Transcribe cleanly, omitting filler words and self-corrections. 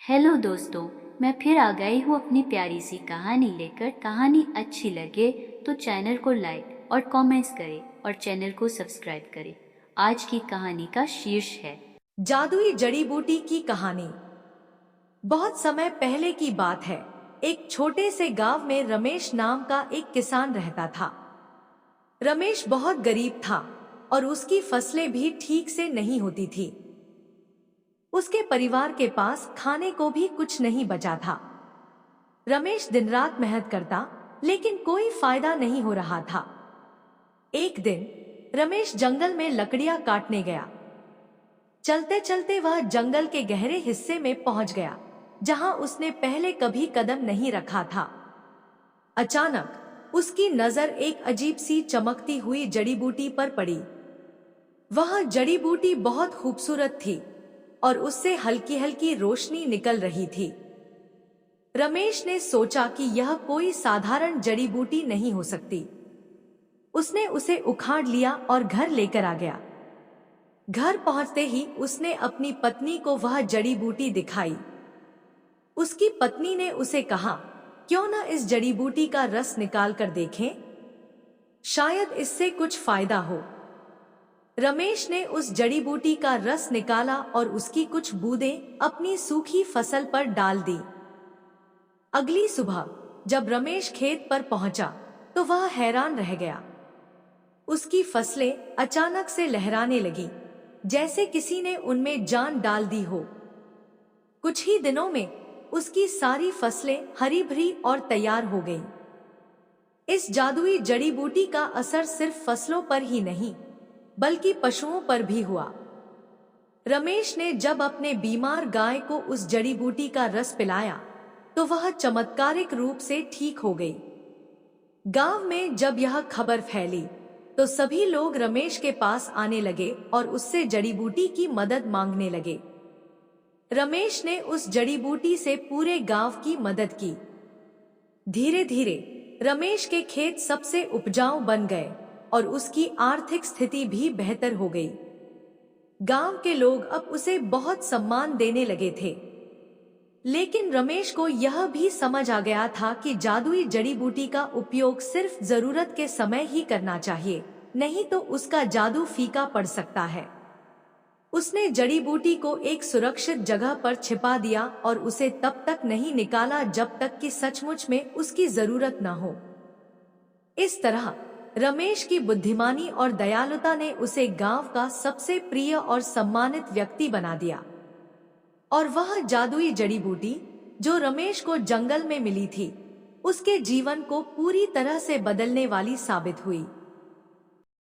Hello दोस्तों, मैं फिर आ गई हूँ अपनी प्यारी सी कहानी लेकर। कहानी अच्छी लगे तो चैनल को लाइक और कमेंट्स करें और चैनल को सब्सक्राइब करें। आज की कहानी का शीर्ष है जादुई जड़ी बूटी की कहानी। बहुत समय पहले की बात है। एक छोटे से गांव में रमेश नाम का एक किसान रहता था। रमेश बहुत गरीब था और उसकी फसलें भी ठीक से नहीं होती थी। उसके परिवार के पास खाने को भी कुछ नहीं बचा था। रमेश दिन रात मेहनत करता, लेकिन कोई फायदा नहीं हो रहा था। एक दिन रमेश जंगल में लकड़ियां काटने गया। चलते चलते वह जंगल के गहरे हिस्से में पहुंच गया, जहां उसने पहले कभी कदम नहीं रखा था। अचानक उसकी नजर एक अजीब सी चमकती हुई जड़ी बूटी पर पड़ी। वह जड़ी बूटी बहुत खूबसूरत थी और उससे हल्की हल्की रोशनी निकल रही थी। रमेश ने सोचा कि यह कोई साधारण जड़ी बूटी नहीं हो सकती। उसने उसे उखाड़ लिया और घर लेकर आ गया। घर पहुंचते ही उसने अपनी पत्नी को वह जड़ी बूटी दिखाई। उसकी पत्नी ने उसे कहा, क्यों न इस जड़ी बूटी का रस निकाल कर देखें, शायद इससे कुछ फायदा हो। रमेश ने उस जड़ी बूटी का रस निकाला और उसकी कुछ बूंदें अपनी सूखी फसल पर डाल दी। अगली सुबह जब रमेश खेत पर पहुंचा तो वह हैरान रह गया। उसकी फसलें अचानक से लहराने लगी, जैसे किसी ने उनमें जान डाल दी हो। कुछ ही दिनों में उसकी सारी फसलें हरी भरी और तैयार हो गईं। इस जादुई जड़ी बूटी का असर सिर्फ फसलों पर ही नहीं, बल्कि पशुओं पर भी हुआ। रमेश ने जब अपने बीमार गाय को उस जड़ी बूटी का रस पिलाया तो वह चमत्कारिक रूप से ठीक हो गई। गांव में जब यह खबर फैली तो सभी लोग रमेश के पास आने लगे और उससे जड़ी बूटी की मदद मांगने लगे। रमेश ने उस जड़ी बूटी से पूरे गांव की मदद की। धीरे धीरे रमेश के खेत सबसे उपजाऊ बन गए और उसकी आर्थिक स्थिति भी बेहतर हो गई। गांव के लोग अब उसे बहुत सम्मान देने लगे थे। लेकिन रमेश को यह भी समझ आ गया था कि जादुई जड़ी बूटी का उपयोग सिर्फ जरूरत के समय ही करना चाहिए, नहीं तो उसका जादू फीका पड़ सकता है। उसने जड़ी बूटी को एक सुरक्षित जगह पर छिपा दिया और उसे तब तक नहीं निकाला जब तक कि सचमुच में उसकी जरूरत न हो। इस तरह रमेश की बुद्धिमानी और दयालुता ने उसे गांव का सबसे प्रिय और सम्मानित व्यक्ति बना दिया। और वह जादुई जड़ी बूटी जो रमेश को जंगल में मिली थी, उसके जीवन को पूरी तरह से बदलने वाली साबित हुई।